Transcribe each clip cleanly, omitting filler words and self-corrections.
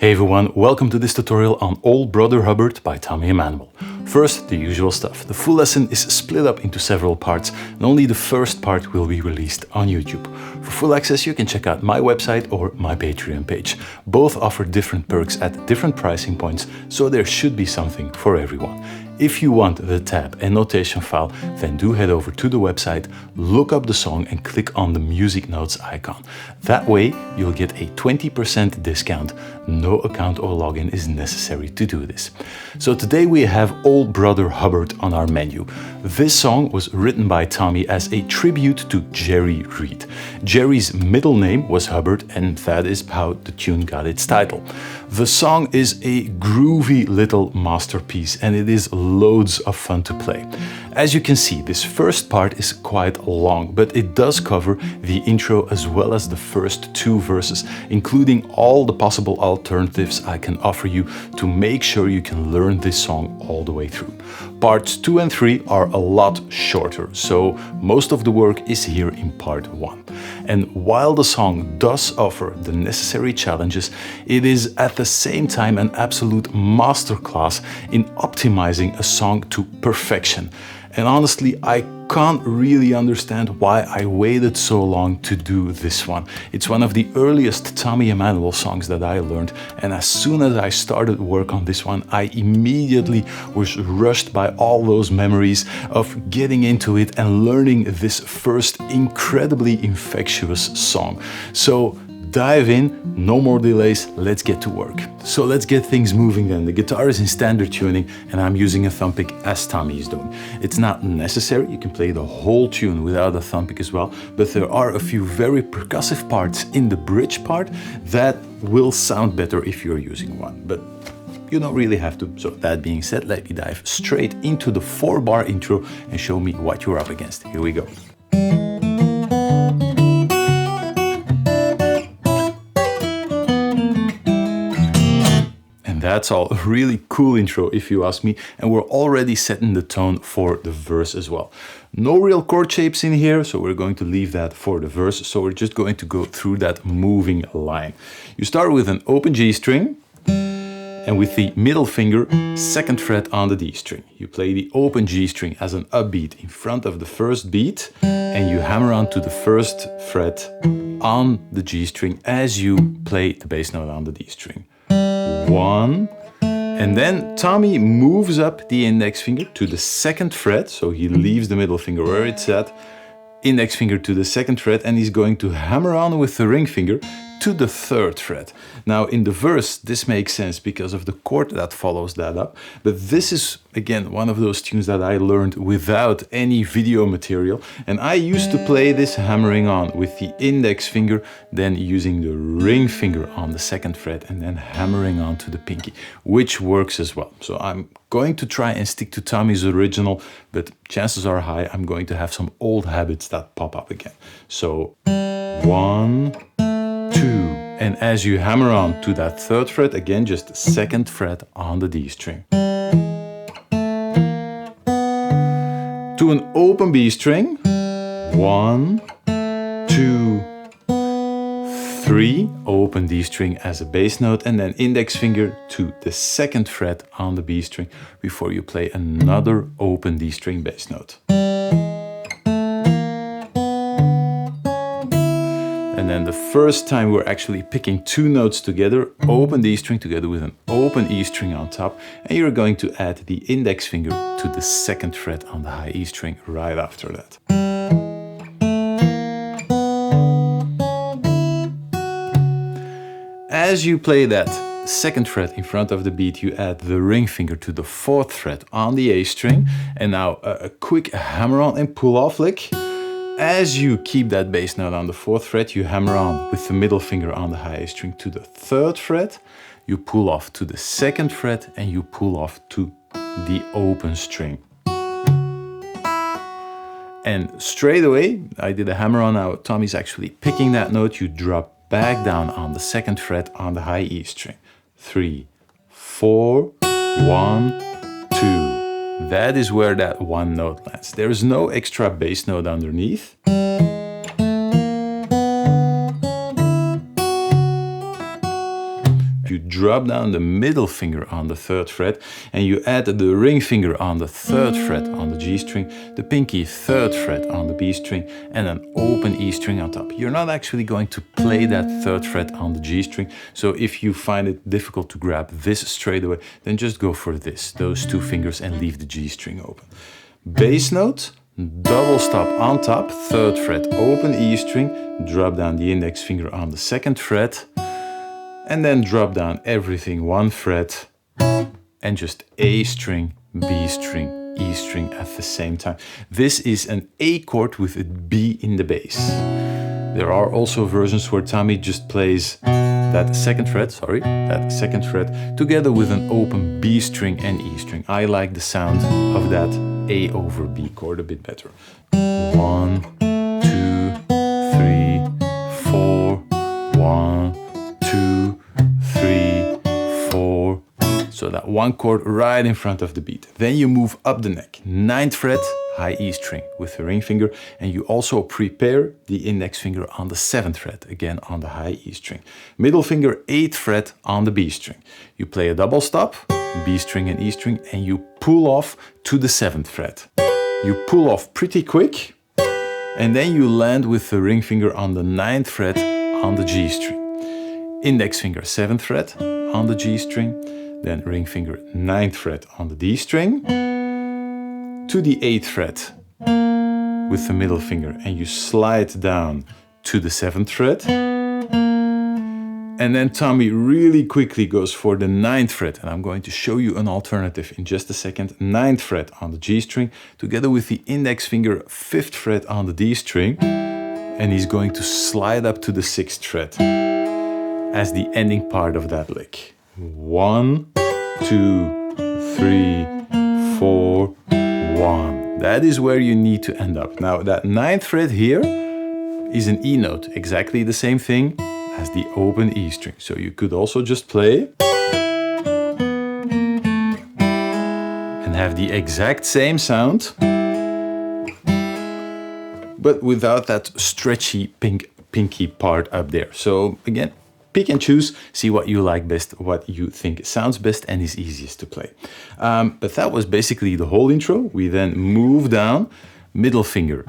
Hey everyone, welcome to this tutorial on Old Brother Hubbard by Tommy Emmanuel. First, the usual stuff. The full lesson is split up into several parts and only the first part will be released on YouTube. For full access you can check out my website or my Patreon page. Both offer different perks at different pricing points, so there should be something for everyone. If you want the tab and notation file, then do head over to the website, look up the song and click on the music notes icon. That way you'll get a 20% discount. No account or login is necessary to do this. So today we have Old Brother Hubbard on our menu. This song was written by Tommy as a tribute to Jerry Reed. Jerry's middle name was Hubbard and that is how the tune got its title. The song is a groovy little masterpiece and it is loads of fun to play. As you can see, this first part is quite long, but it does cover the intro as well as the first two verses, including all the possible alternatives I can offer you to make sure you can learn this song all the way through. Parts 2 and 3 are a lot shorter, so most of the work is here in part 1. And while the song does offer the necessary challenges, it is at the same time an absolute masterclass in optimizing a song to perfection. And honestly, I can't really understand why I waited so long to do this one. It's one of the earliest Tommy Emmanuel songs that I learned, and as soon as I started work on this one, I immediately was rushed by all those memories of getting into it and learning this first incredibly infectious song. So dive in, no more delays, let's get to work. So let's get things moving then. The guitar is in standard tuning and I'm using a thumb pick as Tommy is doing. It's not necessary, you can play the whole tune without a thumb pick as well, but there are a few very percussive parts in the bridge part that will sound better if you're using one, but you don't really have to. So that being said, let me dive straight into the 4-bar intro and show me what you're up against. Here we go. That's all. A really cool intro if you ask me, and we're already setting the tone for the verse as well. No real chord shapes in here, so we're going to leave that for the verse. So we're just going to go through that moving line. You start with an open G string, and with the middle finger, 2nd fret on the D string. You play the open G string as an upbeat in front of the first beat, and you hammer on to the 1st fret on the G string as you play the bass note on the D string. 1, and then Tommy moves up the index finger to the 2nd fret, so he leaves the middle finger where it's at, index finger to the 2nd fret, and he's going to hammer on with the ring finger to the 3rd fret. Now in the verse this makes sense because of the chord that follows that up, but this is again one of those tunes that I learned without any video material, and I used to play this hammering on with the index finger, then using the ring finger on the 2nd fret and then hammering on to the pinky, which works as well. So I'm going to try and stick to Tommy's original, but chances are high I'm going to have some old habits that pop up again. So 1, 2, and as you hammer on to that 3rd fret, again just 2nd fret on the D string. To an open B string, 1, 2, 3, open D string as a bass note, and then index finger to the 2nd fret on the B string before you play another open D string bass note. And then the first time we're actually picking 2 notes together, open D string together with an open E string on top, and you're going to add the index finger to the 2nd fret on the high E string right after that. As you play that 2nd fret in front of the beat, you add the ring finger to the 4th fret on the A string, and now a quick hammer on and pull off lick. As you keep that bass note on the 4th fret, you hammer on with the middle finger on the high A string to the 3rd fret, you pull off to the 2nd fret, and you pull off to the open string. And straight away, I did a hammer on, now Tommy's actually picking that note, you drop back down on the 2nd fret on the high E string. 3, 4, 1, 2. That is where that one note lands. There is no extra bass note underneath. You drop down the middle finger on the 3rd fret, and you add the ring finger on the 3rd fret on the G string, the pinky 3rd fret on the B string, and an open E string on top. You're not actually going to play that 3rd fret on the G string, so if you find it difficult to grab this straight away, then just go for those 2 fingers and leave the G string open. Bass note, double stop on top, 3rd fret, open E string, drop down the index finger on the 2nd fret, and then drop down everything 1 fret, and just A string, B string, E string at the same time. This is an A chord with a B in the bass. There are also versions where Tommy just plays that 2nd fret together with an open B string and E string. I like the sound of that A over B chord a bit better. 1, 2, 3, 4, 1, 2, 3, 4. So that 1 chord right in front of the beat. Then you move up the neck, 9th fret, high E string with the ring finger, and you also prepare the index finger on the 7th fret, again on the high E string. Middle finger, 8th fret on the B string. You play a double stop, B string and E string, and you pull off to the 7th fret. You pull off pretty quick, and then you land with the ring finger on the 9th fret on the G string. Index finger, 7th fret on the G string, then ring finger 9th fret on the D string, to the 8th fret with the middle finger, and you slide down to the 7th fret. And then Tommy really quickly goes for the 9th fret, and I'm going to show you an alternative in just a second. 9th fret on the G string, together with the index finger 5th fret on the D string, and he's going to slide up to the 6th fret as the ending part of that lick. 1, 2, 3, 4, 1. That is where you need to end up. Now that 9th fret here is an E note, exactly the same thing as the open E string. So you could also just play and have the exact same sound, but without that stretchy pinky part up there. So again, pick and choose, see what you like best, what you think sounds best and is easiest to play. But that was basically the whole intro. We then move down, middle finger,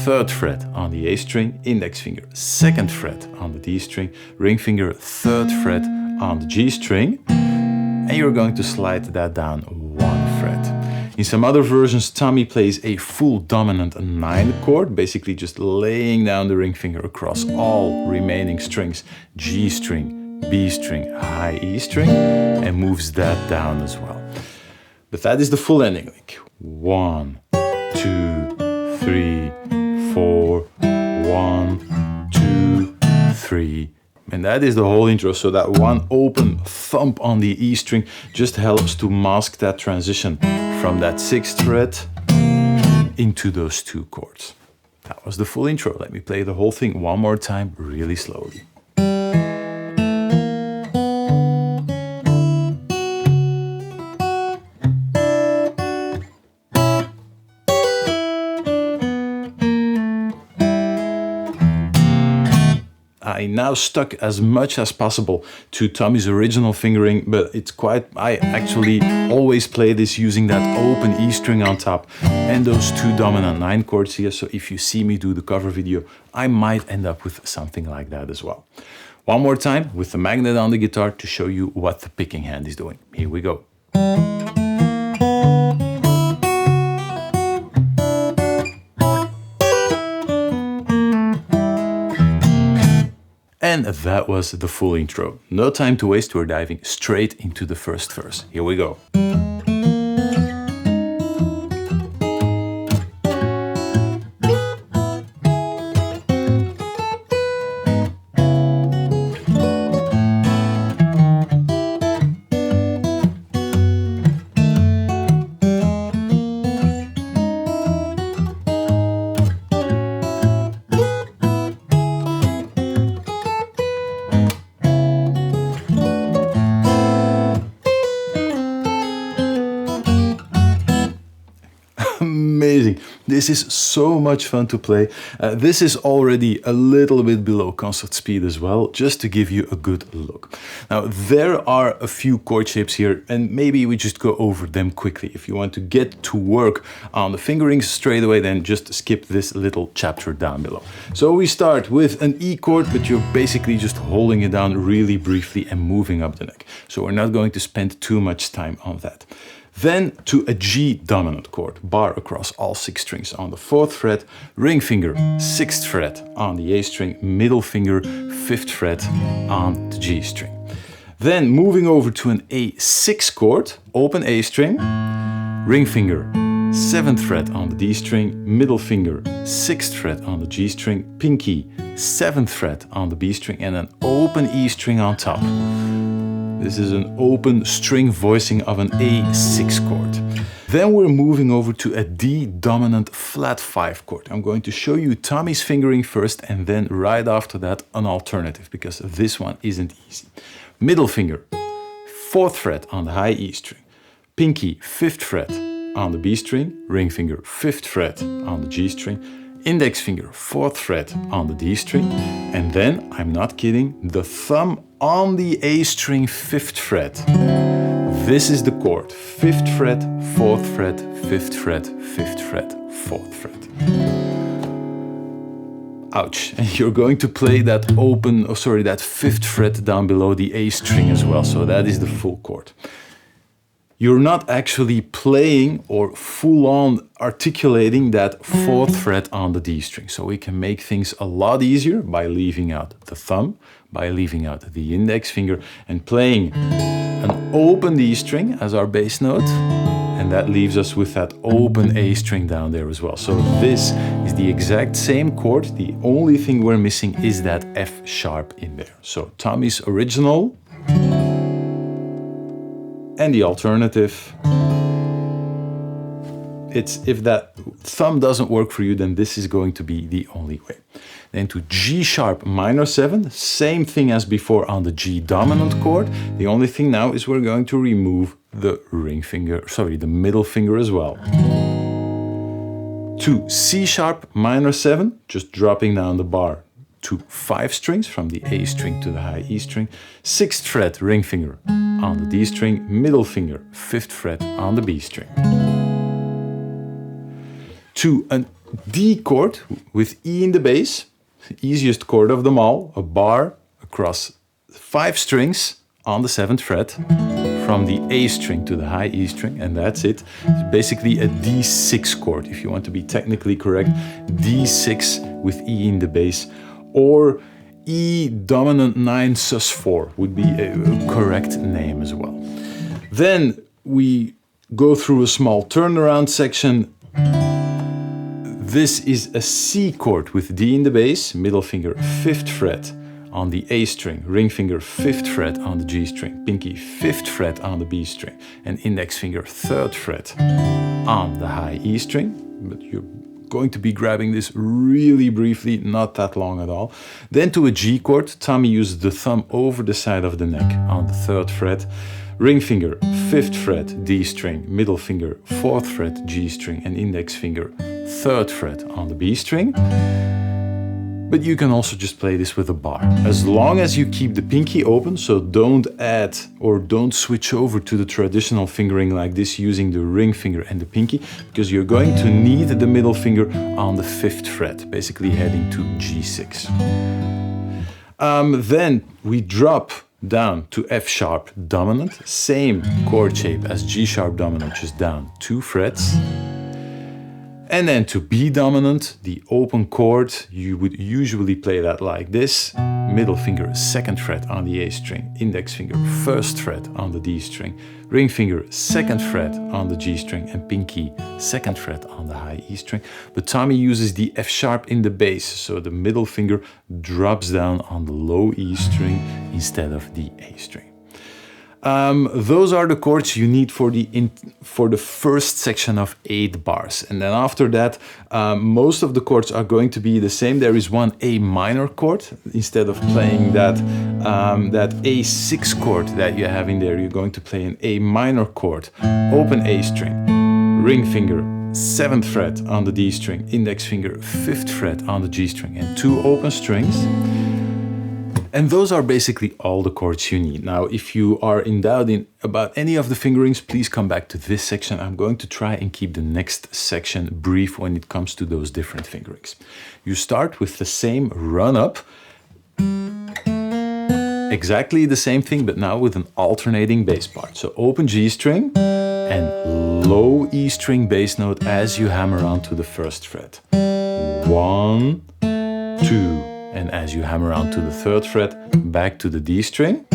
3rd fret on the A string, index finger, 2nd fret on the D string, ring finger, 3rd fret on the G string, and you're going to slide that down 1 fret. In some other versions, Tommy plays a full dominant 9 chord, basically just laying down the ring finger across all remaining strings, G string, B string, high E string, and moves that down as well. But that is the full ending lick. 1, 2, 3, 4, 1, 2, 3. And that is the whole intro. So that one open thump on the E string just helps to mask that transition from that 6th fret into those 2 chords. That was the full intro. Let me play the whole thing one more time, really slowly. I now stuck as much as possible to Tommy's original fingering, but it's I actually always play this using that open E string on top and those 2 dominant 9 chords here. So if you see me do the cover video, I might end up with something like that as well. One more time with the magnet on the guitar to show you what the picking hand is doing. Here we go. And that was the full intro. No time to waste, we're diving straight into the first verse. Here we go. This is so much fun to play. This is already a little bit below concert speed as well, just to give you a good look. Now, there are a few chord shapes here, and maybe we just go over them quickly. If you want to get to work on the fingerings straight away, then just skip this little chapter down below. So we start with an E chord, but you're basically just holding it down really briefly and moving up the neck. So we're not going to spend too much time on that. Then to a G dominant chord, bar across all 6 strings on the 4th fret, ring finger 6th fret on the A string, middle finger 5th fret on the G string. Then moving over to an A6 chord, open A string, ring finger 7th fret on the D string, middle finger 6th fret on the G string, pinky 7th fret on the B string, and an open E string on top. This is an open string voicing of an A6 chord. Then we're moving over to a D dominant flat 5 chord. I'm going to show you Tommy's fingering first, and then right after that an alternative, because this one isn't easy. Middle finger 4th fret on the high E string, pinky 5th fret on the B string, ring finger 5th fret on the G string, index finger 4th fret on the D string, and then, I'm not kidding, the thumb on the A string 5th fret. This is the chord. 5th fret, 4th fret, 5th fret, 5th fret, 4th fret. Ouch. And you're going to play that that 5th fret down below the A string as well. So that is the full chord. You're not actually playing or full-on articulating that 4th fret on the D string. So we can make things a lot easier by leaving out the thumb, by leaving out the index finger, and playing an open D string as our bass note. And that leaves us with that open A string down there as well. So this is the exact same chord. The only thing we're missing is that F sharp in there. So Tommy's original. And the alternative, if that thumb doesn't work for you, then this is going to be the only way. Then to G sharp minor 7, same thing as before on the G dominant chord. The only thing now is we're going to remove the the middle finger as well. To C sharp minor 7, just dropping down the bar to 5 strings from the A string to the high E string, 6th fret ring finger on the D string, middle finger 5th fret on the B string. To a D chord with E in the bass, easiest chord of them all, a bar across 5 strings on the 7th fret from the A string to the high E string, and that's it. It's basically a D6 chord, if you want to be technically correct, D6 with E in the bass, or E dominant 9 sus 4 would be a correct name as well. Then we go through a small turnaround section. This is a C chord with D in the bass, middle finger 5th fret on the A string, ring finger 5th fret on the G string, pinky 5th fret on the B string, and index finger 3rd fret on the high E string. But you're going to be grabbing this really briefly, not that long at all. Then to a G chord, Tommy uses the thumb over the side of the neck on the 3rd fret, ring finger 5th fret D string, middle finger 4th fret G string, and index finger 3rd fret on the B string. But you can also just play this with a bar, as long as you keep the pinky open, so don't add or don't switch over to the traditional fingering like this using the ring finger and the pinky, because you're going to need the middle finger on the 5th fret, basically heading to G6. Then we drop down to F sharp dominant, same chord shape as G sharp dominant, just down 2 frets. And then to B dominant, the open chord, you would usually play that like this. Middle finger 2nd fret on the A string, index finger 1st fret on the D string, ring finger 2nd fret on the G string, and pinky 2nd fret on the high E string. But Tommy uses the F sharp in the bass, so the middle finger drops down on the low E string instead of the A string. Those are the chords you need for the first section of 8 bars. And then after that, most of the chords are going to be the same. There is one A minor chord. Instead of playing that A6 chord that you have in there, you're going to play an A minor chord, open A string, ring finger 7th fret on the D string, index finger 5th fret on the G string, and 2 open strings. And those are basically all the chords you need. Now, if you are in doubt about any of the fingerings, please come back to this section. I'm going to try and keep the next section brief when it comes to those different fingerings. You start with the same run up, exactly the same thing, but now with an alternating bass part. So open G string and low E string bass note as you hammer onto the 1st fret. 1, 2. And as you hammer on to the 3rd fret, back to the D string,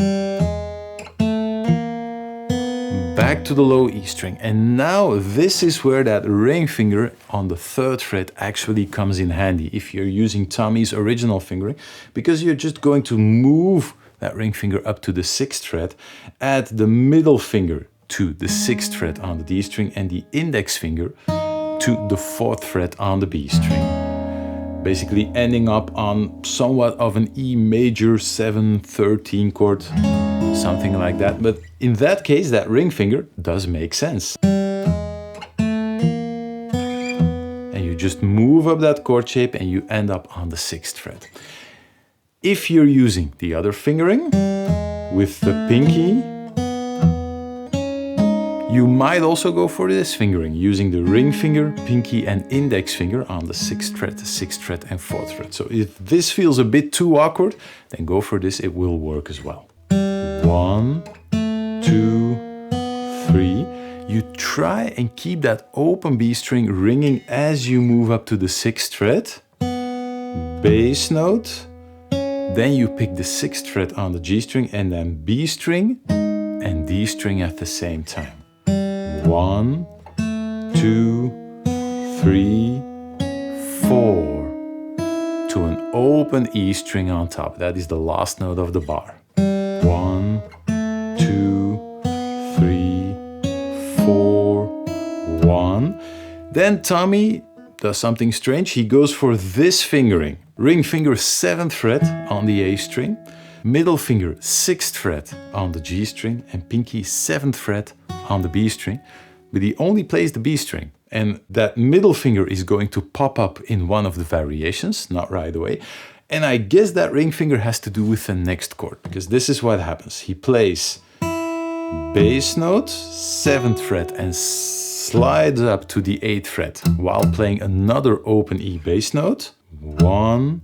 back to the low E string. And now this is where that ring finger on the 3rd fret actually comes in handy if you're using Tommy's original fingering, because you're just going to move that ring finger up to the 6th fret, add the middle finger to the 6th fret on the D string, and the index finger to the 4th fret on the B string. Basically ending up on somewhat of an E major 7-13 chord, something like that. But in that case, that ring finger does make sense. And you just move up that chord shape and you end up on the 6th fret. If you're using the other fingering with the pinky, you might also go for this fingering, using the ring finger, pinky and index finger on the 6th fret, 6th fret and 4th fret. So if this feels a bit too awkward, then go for this, it will work as well. 1, 2, 3. You try and keep that open B string ringing as you move up to the 6th fret. Bass note. Then you pick the 6th fret on the G string and then B string and D string at the same time. 1, 2, 3, 4. To an open E string on top. That is the last note of the bar. 1, 2, 3, 4, 1. Then Tommy does something strange. He goes for this fingering. Ring finger 7th fret on the A string, middle finger 6th fret on the G string, and pinky 7th fret on the B string. But he only plays the B string. And that middle finger is going to pop up in one of the variations, not right away. And I guess that ring finger has to do with the next chord, because this is what happens. He plays bass note, 7th fret, and slides up to the 8th fret while playing another open E bass note. 1,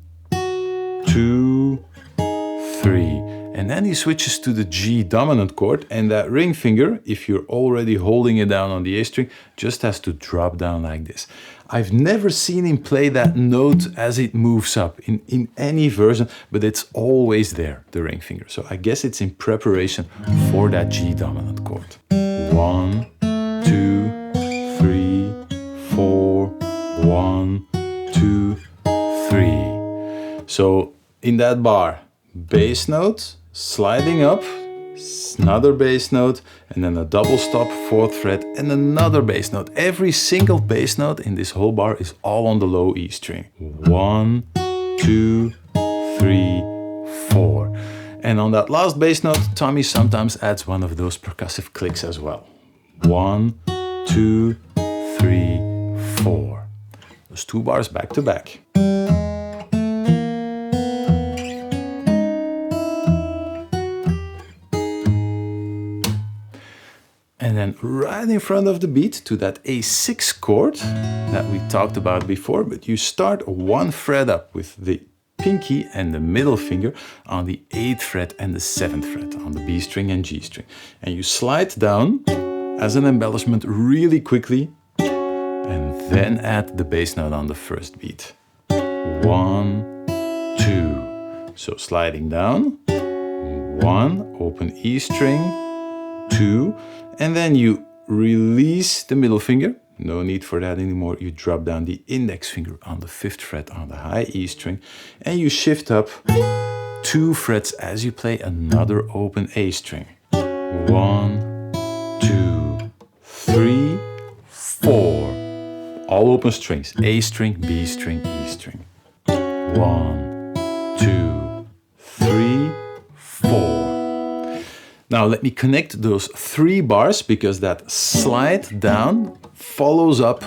2, 3. And then he switches to the G dominant chord, and that ring finger, if you're already holding it down on the A string, just has to drop down like this. I've never seen him play that note as it moves up in any version, but it's always there, the ring finger. So I guess it's in preparation for that G dominant chord. 1, 2, 3, 4, 1, 2, 3. So in that bar, bass note, sliding up, another bass note, and then a double stop, 4th fret, and another bass note. Every single bass note in this whole bar is all on the low E string. 1, 2, 3, 4. And on that last bass note, Tommy sometimes adds one of those percussive clicks as well. 1, 2, 3, 4. Those 2 bars back to back. And then right in front of the beat to that A6 chord that we talked about before, but you start 1 fret up with the pinky and the middle finger on the 8th fret and the 7th fret on the B string and G string. And you slide down as an embellishment really quickly, and then add the bass note on the first beat. 1, 2. So sliding down, 1, open E string, 2, and then you release the middle finger. No need for that anymore. You drop down the index finger on the 5th fret on the high E string, and you shift up 2 frets as you play another open A string. 1, 2, 3, 4. All open strings. A string, B string, E string. 1, 2, 3, 4. Now let me connect those 3 bars because that slide down follows up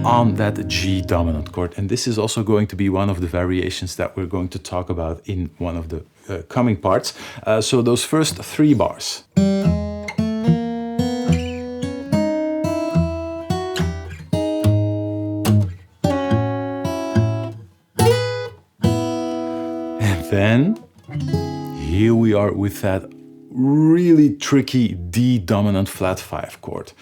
on that G dominant chord. And this is also going to be one of the variations that we're going to talk about in one of the coming parts. So those first 3 bars. And then here we are with that really tricky D dominant flat 5 chord.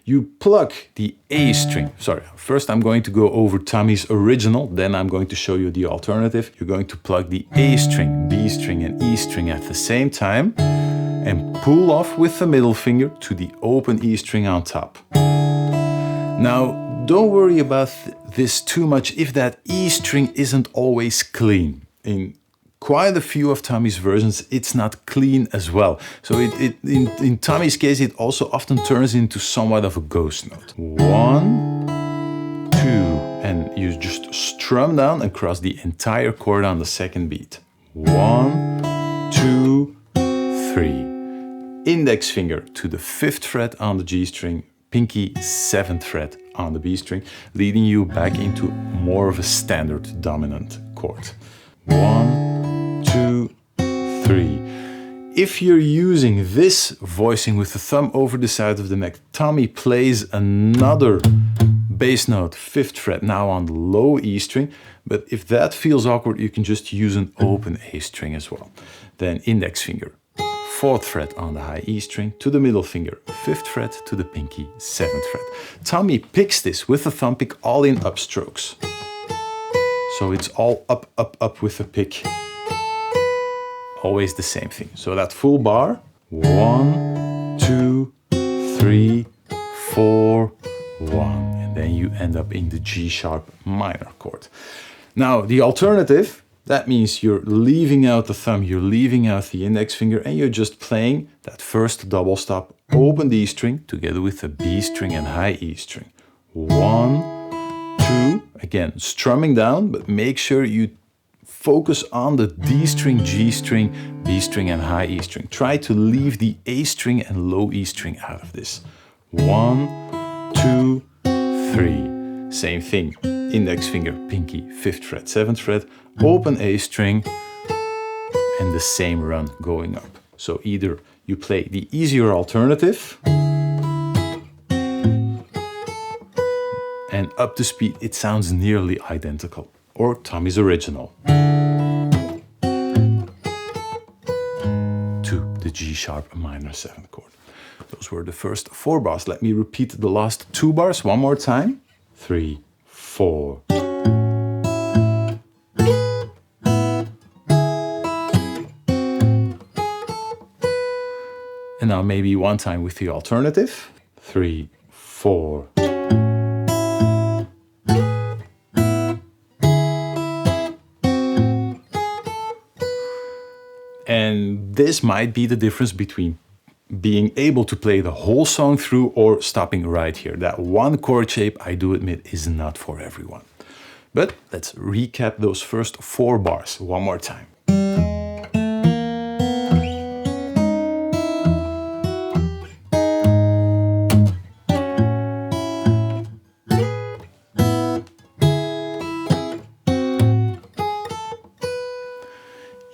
You pluck the A string. Sorry, first I'm going to go over Tommy's original, then I'm going to show you the alternative. You're going to plug the A string, B string and E string at the same time and pull off with the middle finger to the open E string on top. Now, don't worry about this too much if that E string isn't always clean. In quite a few of Tommy's versions, it's not clean as well. So in Tommy's case, it also often turns into somewhat of a ghost note. 1, 2, and you just strum down across the entire chord on the second beat. 1, 2, 3. Index finger to the 5th fret on the G string, pinky 7th fret on the B string, leading you back into more of a standard dominant chord. 1, 2, 3. If you're using this voicing with the thumb over the side of the neck, Tommy plays another bass note, 5th fret, now on the low E string. But if that feels awkward, you can just use an open A string as well. Then index finger, 4th fret on the high E string to the middle finger, 5th fret to the pinky, 7th fret. Tommy picks this with the thumb pick all in upstrokes. So it's all up, up, up with a pick. Always the same thing. So that full bar, 1, 2, 3, 4, 1. And then you end up in the G sharp minor chord. Now the alternative, that means you're leaving out the thumb, you're leaving out the index finger, and you're just playing that first double stop, open D string together with the B string and high E string. 1, 2, again, strumming down, but make sure you focus on the D string, G string, B string and high E string. Try to leave the A string and low E string out of this. 1, 2, 3. Same thing. Index finger, pinky, 5th fret, 7th fret, open A string, and the same run going up. So either you play the easier alternative, and up to speed it sounds nearly identical, or Tommy's original. To the G sharp minor 7th chord. Those were the first 4 bars. Let me repeat the last 2 bars one more time. 3, 4. And now maybe one time with the alternative. 3, 4. And this might be the difference between being able to play the whole song through or stopping right here. That one chord shape, I do admit, is not for everyone. But let's recap those first 4 bars one more time.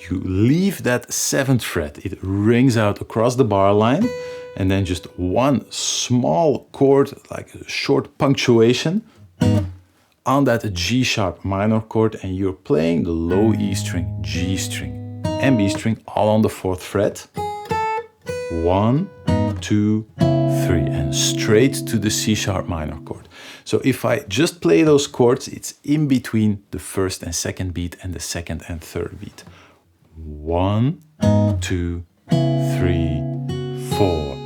You leave that 7th fret, it rings out across the bar line, and then just one small chord, like a short punctuation, on that G sharp minor chord, and you're playing the low E string, G string, and B string all on the 4th fret. 1, 2, 3, and straight to the C sharp minor chord. So if I just play those chords, it's in between the 1st and 2nd beat and the 2nd and 3rd beat. 1, 2, 3, 4.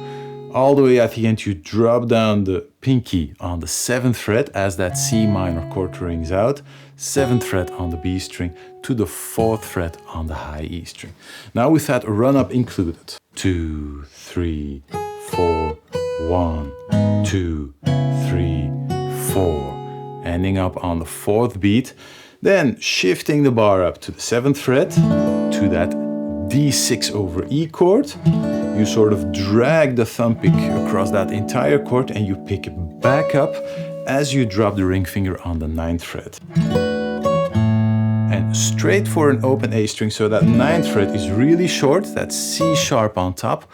All the way at the end, you drop down the pinky on the 7th fret as that C minor chord rings out, 7th fret on the B string to the 4th fret on the high E string. Now with that run up included. 2, 3, 4, 1, 2, 3, 4. Ending up on the 4th beat. Then shifting the bar up to the 7th fret, to that D6 over E chord, you sort of drag the thumb pick across that entire chord and you pick back up as you drop the ring finger on the 9th fret. And straight for an open A string, so that 9th fret is really short, that's C sharp on top,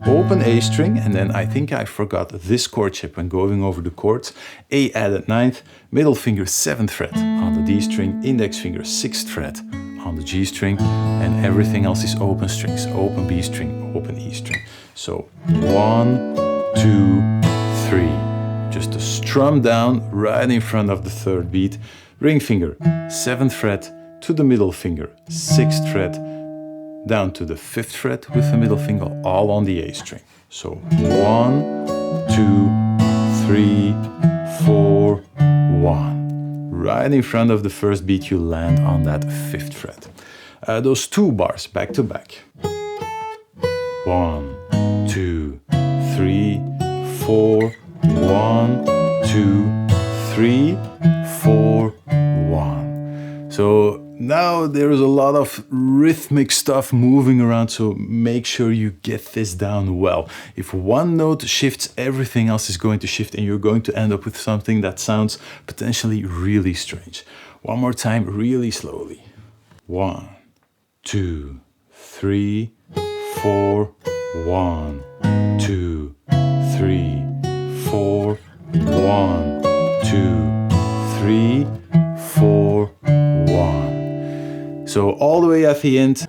open A string, and then I think I forgot this chord chip when going over the chords. A added 9th, middle finger 7th fret on the D string, index finger 6th fret on the G string, and everything else is open strings, open B string, open E string. So 1, 2, 3. Just to strum down right in front of the 3rd beat. Ring finger 7th fret to the middle finger 6th fret, down to the 5th fret with the middle finger all on the A string. So 1, 2, 3, 4, 1. Right in front of the 1st beat you land on that 5th fret. Those 2 bars back to back. 1, 2, 3, 4, 1, 2, 3, 4, 1. So now there's a lot of rhythmic stuff moving around, so make sure you get this down well. If one note shifts, everything else is going to shift and you're going to end up with something that sounds potentially really strange. One more time, really slowly. 1, 2, 3, 4, 1, 2, 3, 4, 1, 2, 3, 4, 1. So all the way at the end,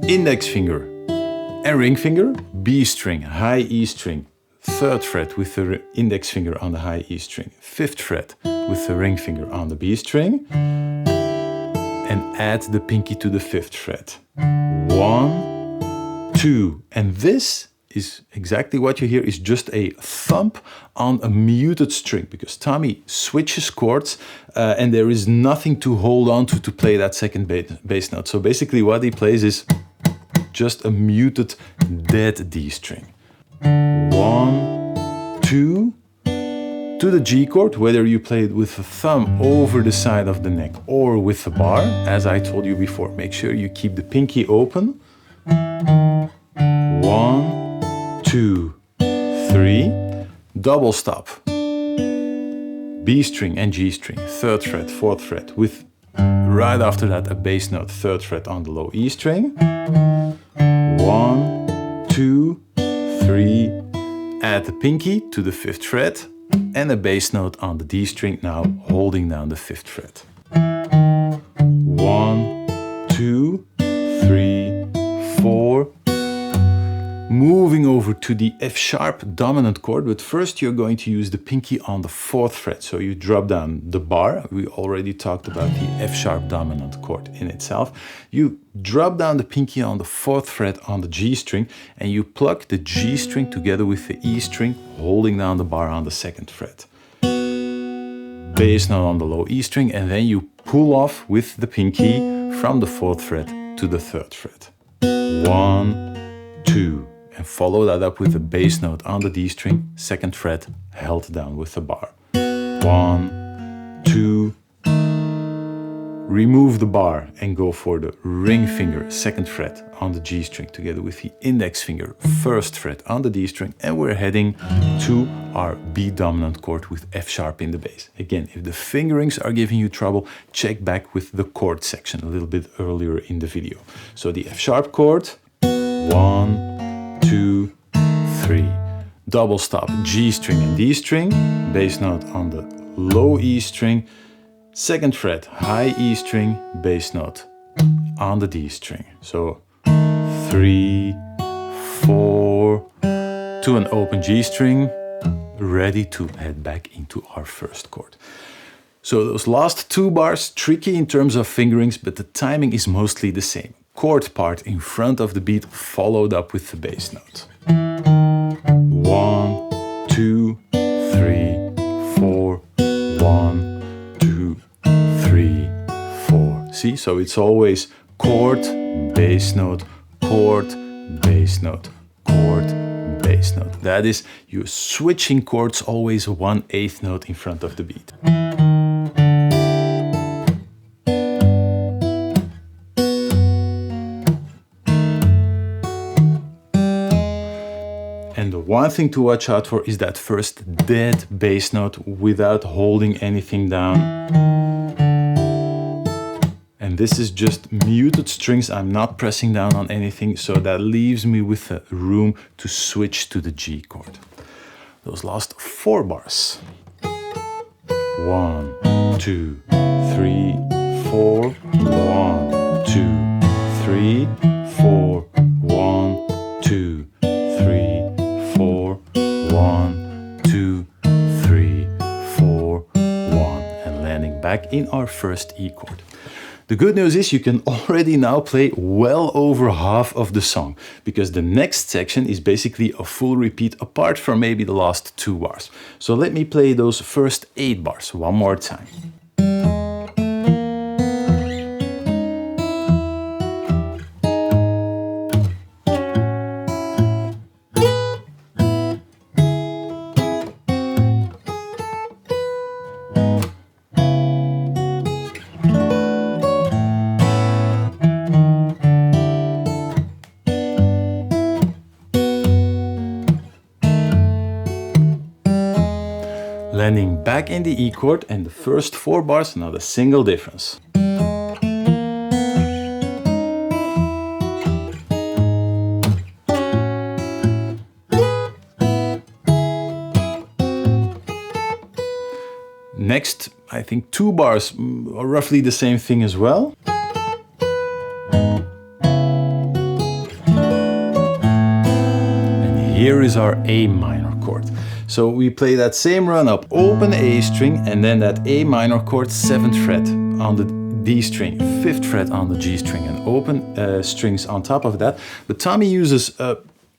index finger and ring finger, B string, high E string, 3rd fret with the index finger on the high E string, 5th fret with the ring finger on the B string, and add the pinky to the 5th fret. 1, 2, and this is exactly what you hear is just a thump on a muted string, because Tommy switches chords and there is nothing to hold on to play that second bass note. So basically what he plays is just a muted dead D string. 1, 2, to the G chord, whether you play it with the thumb over the side of the neck or with the bar. As I told you before, make sure you keep the pinky open. 1, 2, 3, double stop, B string and G string, 3rd fret, 4th fret, with right after that a bass note, 3rd fret on the low E string. 1, 2, 3, add the pinky to the 5th fret and a bass note on the D string, now holding down the 5th fret. 1, 2, 3, 4. Moving over to the F sharp dominant chord, but first you're going to use the pinky on the 4th fret. So you drop down the bar. We already talked about the F sharp dominant chord in itself. You drop down the pinky on the 4th fret on the G string and you pluck the G string together with the E string, holding down the bar on the 2nd fret. Bass note on the low E string, and then you pull off with the pinky from the 4th fret to the 3rd fret. 1, 2. And follow that up with a bass note on the D string, 2nd fret, held down with the bar. 1, 2, remove the bar and go for the ring finger, 2nd fret on the G string together with the index finger, 1st fret on the D string, and we're heading to our B dominant chord with F sharp in the bass. Again, if the fingerings are giving you trouble, check back with the chord section a little bit earlier in the video. So the F sharp chord, 1, 2, 3, double stop, G string and D string, bass note on the low E string, 2nd fret, high E string, bass note on the D string. So 3, 4, to an open G string, ready to head back into our 1st chord. So those last 2 bars, tricky in terms of fingerings, but the timing is mostly the same. Chord part in front of the beat, followed up with the bass note. 1, 2, 3, 4, 1, 2, 3, 4. See, so it's always chord, bass note, chord, bass note, chord, bass note. That is, you're switching chords, always 1/8 note in front of the beat. And the one thing to watch out for is that first dead bass note without holding anything down. And this is just muted strings. I'm not pressing down on anything, so that leaves me with the room to switch to the G chord. Those last 4 bars. 1, 2, 3, 4. 1, 2, 3, 4. 1, 2, 3, 4. 1, 2, 3, 4, 1. And landing back in our first E chord. The good news is you can already now play well over half of the song, because the next section is basically a full repeat apart from maybe the last 2 bars. So let me play those first 8 bars one more time. Landing back in the E chord, and the first 4 bars, not a single difference. Next, I think 2 bars are roughly the same thing as well. And here is our A minor chord. So we play that same run up, open A string, and then that A minor chord, 7th fret on the D string, 5th fret on the G string, and open strings on top of that. But Tommy uses a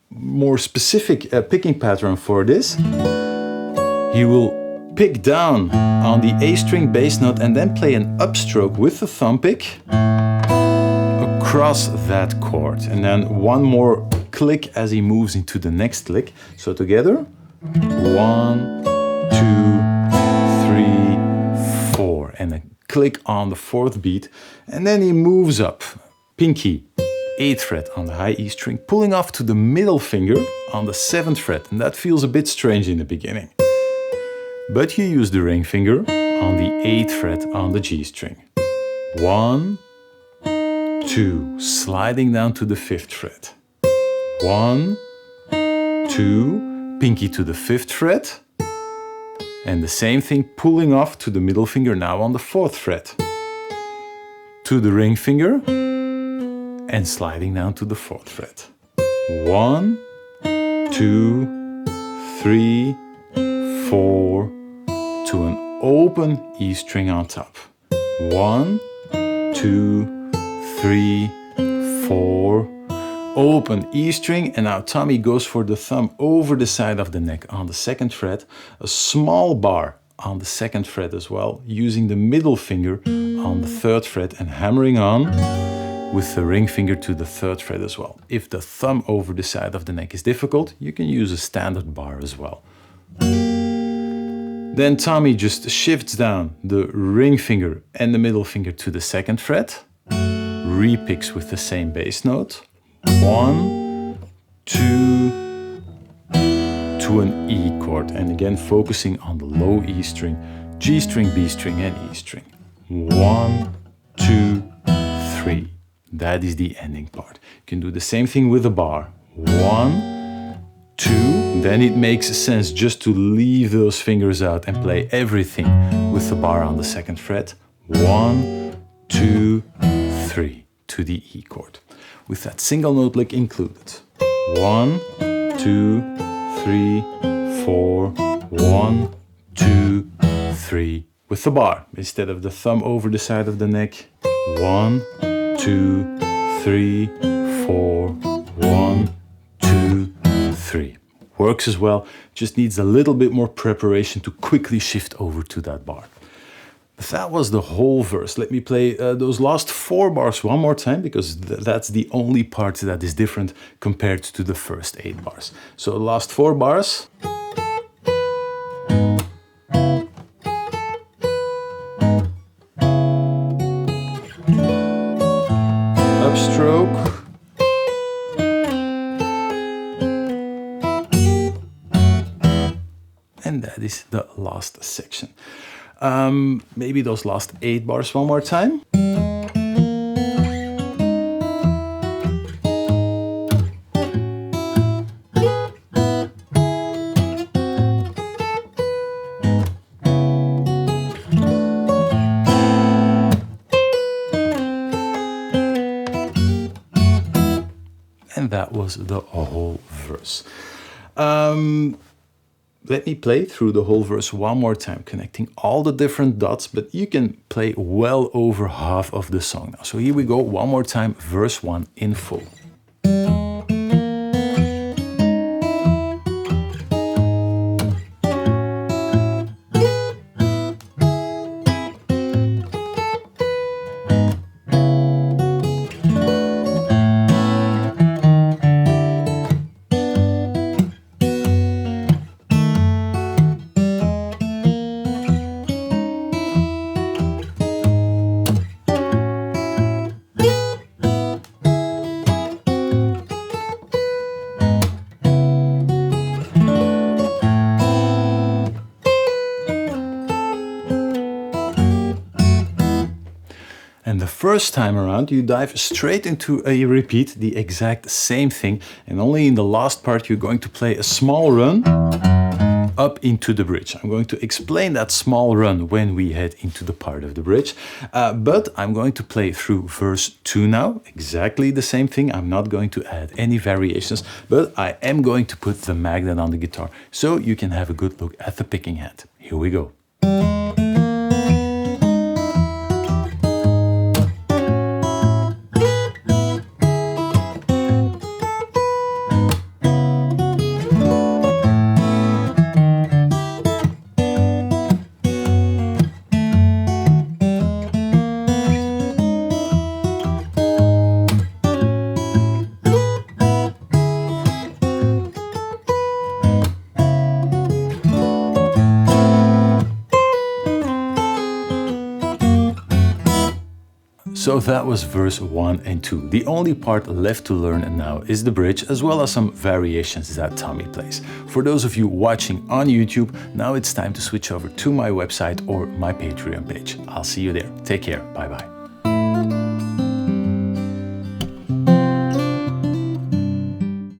more specific picking pattern for this. He will pick down on the A string bass note and then play an upstroke with the thumb pick across that chord. And then one more click as he moves into the next click. So together. 1, 2, 3, 4, and a click on the 4th beat, and then he moves up, pinky, 8th fret on the high E string, pulling off to the middle finger on the 7th fret, and that feels a bit strange in the beginning. But you use the ring finger on the 8th fret on the G string. 1, 2, sliding down to the 5th fret. 1, 2, pinky to the 5th fret, and the same thing pulling off to the middle finger now on the 4th fret, to the ring finger, and sliding down to the 4th fret. 1, 2, 3, 4, to an open E string on top. 1, 2, 3, 4, open E string, and now Tommy goes for the thumb over the side of the neck on the 2nd fret, a small bar on the 2nd fret as well, using the middle finger on the 3rd fret and hammering on with the ring finger to the 3rd fret as well. If the thumb over the side of the neck is difficult, you can use a standard bar as well. Then Tommy just shifts down the ring finger and the middle finger to the 2nd fret, repicks with the same bass note. 1, 2, to an E chord, and again focusing on the low E string, G string, B string, and E string. 1, 2, 3. That is the ending part. You can do the same thing with the bar. 1, 2. Then it makes sense just to leave those fingers out and play everything with the bar on the 2nd fret. 1, 2, 3 to the E chord, with that single note lick included. 1, 2, 3, 4, 1, 2, 3, with the bar instead of the thumb over the side of the neck. 1, 2, 3, 4, 1, 2, 3. Works as well, just needs a little bit more preparation to quickly shift over to that bar. But that was the whole verse. Let me play those last 4 bars one more time, because that's the only part that is different compared to the first 8 bars. So last 4 bars. Upstroke. and that is the last section. Maybe those last 8 bars one more time. And that was the whole verse. Let me play through the whole verse one more time, connecting all the different dots, but you can play well over half of the song now. So here we go, one more time, verse 1 in full. And the first time around, you dive straight into a repeat, the exact same thing. And only in the last part, you're going to play a small run up into the bridge. I'm going to explain that small run when we head into the part of the bridge. But I'm going to play through verse 2 now. Exactly the same thing. I'm not going to add any variations, but I am going to put the magnet on the guitar so you can have a good look at the picking hand. Here we go. So that was verse 1 and 2. The only part left to learn now is the bridge, as well as some variations that Tommy plays. For those of you watching on YouTube, now it's time to switch over to my website or my Patreon page. I'll see you there. Take care. Bye bye.